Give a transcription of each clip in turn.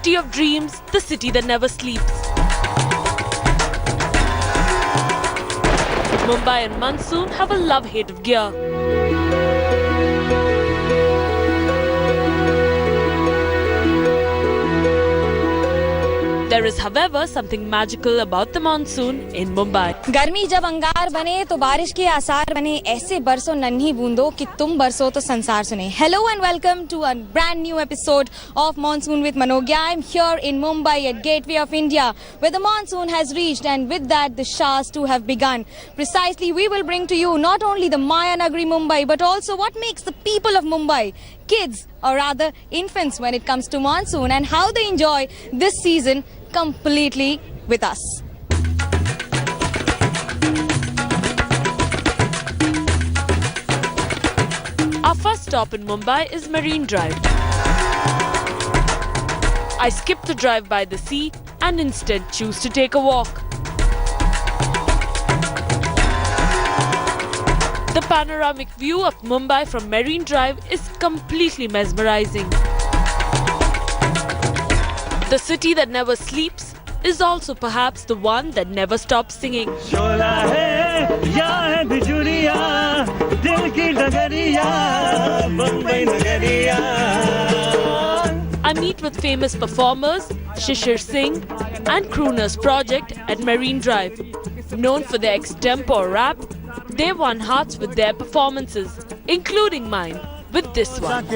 city of dreams, the city that never sleeps. Mumbai and monsoon have a love-hate of gear. There is, however, something magical about the monsoon in Mumbai. गर्मी जब अंगार बने तो बारिश के आसार बने, ऐसे बरसों नन्ही बूंदों कि तुम बरसो तो संसार सुने. Hello and welcome to a brand new episode of Monsoon with Manogya. I'm here in Mumbai at Gateway of India, where the monsoon has reached, and with that the showers too have begun. Precisely, we will bring to you not only the Maya Nagari Mumbai, but also what makes the people of Mumbai, kids or rather infants, when it comes to monsoon, and how they enjoy this season completely with us. Our first stop in Mumbai is Marine Drive. I skip the drive by the sea and instead choose to take a walk. The panoramic view of Mumbai from Marine Drive is completely mesmerizing. The city that never sleeps is also perhaps the one that never stops singing. I meet with famous performers Shishir Singh and Crooners Project at Marine Drive. Known for their extempore rap, they won hearts with their performances, including mine with this one.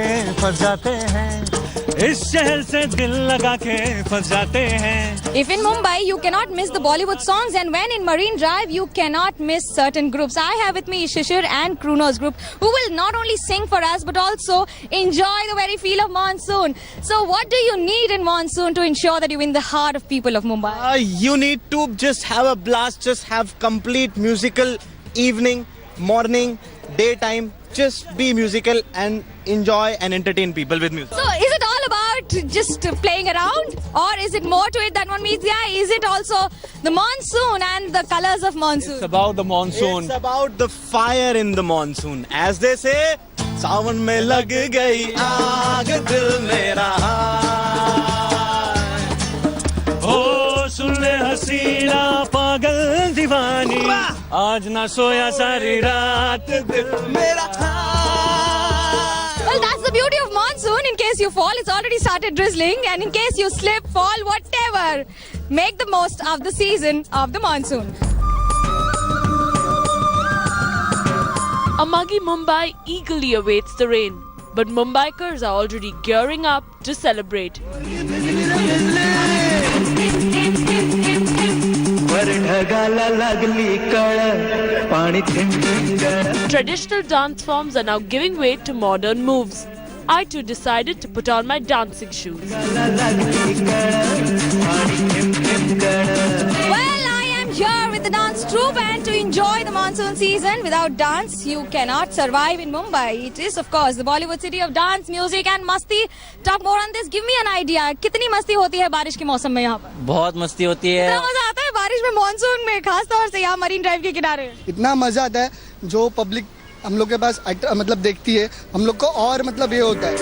If in Mumbai you cannot miss the Bollywood songs, and when in Marine Drive you cannot miss certain groups. I have with me Shishir and Crooners Group, who will not only sing for us but also enjoy the very feel of monsoon. So what do you need in monsoon to ensure that you win the heart of people of Mumbai? You need to just have a blast, just have complete musical evening, morning, daytime. Just be musical and enjoy and entertain people with music. So is it all about just playing around, or is it more to it than one meets the eye? Is it also the monsoon and the colors of monsoon? It's about the monsoon. It's about the fire in the monsoon. As they say, सावन में लग गई आग दिल मेरा ओ सुन ले हसीना पागल दीवानी आज ना सोया सारी रात दिल मेरा. Well, that's the beauty of monsoon. In case you fall, it's already started drizzling, and in case you slip, fall, whatever, make the most of the season of the monsoon. A muggy Mumbai eagerly awaits the rain, but Mumbaikars are already gearing up to celebrate. Traditional dance forms are now giving way to modern moves. I too decided to put on my dancing shoes. Well, I am here with the dance troupe, and to enjoy the monsoon season without dance, you cannot survive in Mumbai. It is, of course, the Bollywood city of dance, music and masti. Talk more on this. Give me an idea. कितनी मस्ती होती है बारिश के मौसम में यहाँ पर? बहुत मस्ती होती है. इतना मजा आता है बारिश में, मानसून में, खास तौर से यहाँ मरीन ड्राइव के किनारे. इतना मजा आता है जो पब्लिक हम लोग के पास मतलब देखती है, हम लोग को और मतलब ये होता है.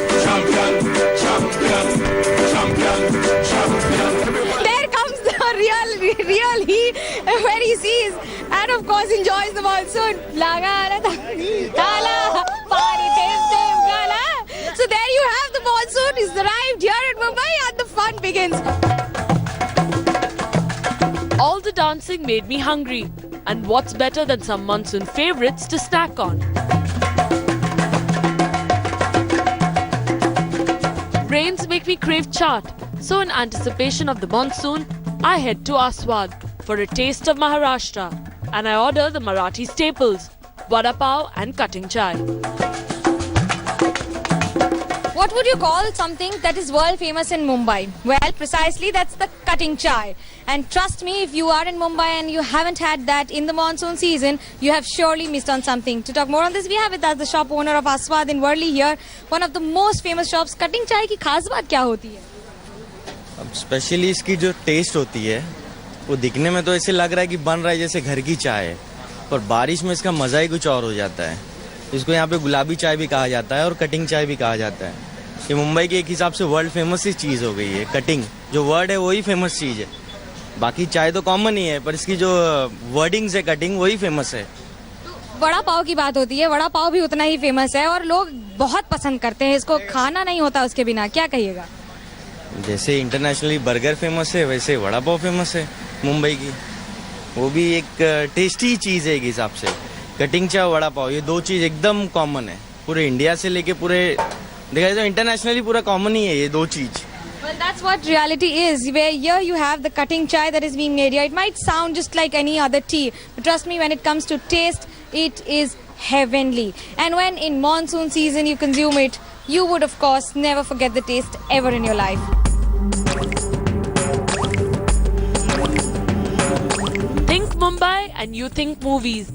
There comes the real he when he sees and of course enjoys the monsoon. So there you have the monsoon. It's arrived here in Mumbai and the fun begins. All the dancing made me hungry. And what's better than some monsoon favorites to snack on? Rains make me crave chaat. So in anticipation of the monsoon, I head to Aswad for a taste of Maharashtra. And I order the Marathi staples, vada pav and cutting chai. What would you call something that is world famous in Mumbai? Well, precisely that's the cutting chai. And trust me, if you are in Mumbai and you haven't had that in the monsoon season, you have surely missed on something. To talk more on this, we have with us the shop owner of Aswad in Worli here. One of the most famous shops. Cutting chai की खास बात क्या होती है? अब specially इसकी जो test होती है वो दिखने में तो ऐसे लग रहा है कि बन रहा है जैसे घर की चाय है, पर बारिश में इसका मज़ा ही कुछ और हो जाता है. इसको यहाँ पे गुलाबी चाय भी कहा जाता है और कटिंग चाय भी कहा जाता है. ये मुंबई की एक हिसाब से वर्ल्ड फेमस ही चीज़ हो गई है कटिंग. जो वर्ड है वही फेमस चीज़ है। बाकी चाय तो कॉमन ही है, पर इसकी जो वर्डिंग्स है, कटिंग, वही फेमस है। वड़ा पाव की बात होती है, वड़ा पाव भी उतना ही फेमस है और लोग बहुत पसंद करते हैं इसको, खाना नहीं होता उसके बिना, क्या कहिएगा? जैसे इंटरनेशनली बर्गर फेमस है, वैसे वड़ा पाव फेमस है मुंबई की। वो भी एक टेस्टी चीज़ है एक हिसाब से। कटिंग चाय, वड़ा पाव, ये दो चीज़ एकदम कॉमन है पूरे इंडिया से लेके पूरे देखा जाए तो इंटरनेशनली पूरा कॉमन ही है ये दो चीज़। Well, that's what reality is, where here you have the cutting chai that is being made here. It might sound just like any other tea, but trust me, when it comes to taste, it is heavenly. And when in monsoon season you consume it, you would of course never forget the taste ever in your life. Think Mumbai and you think movies.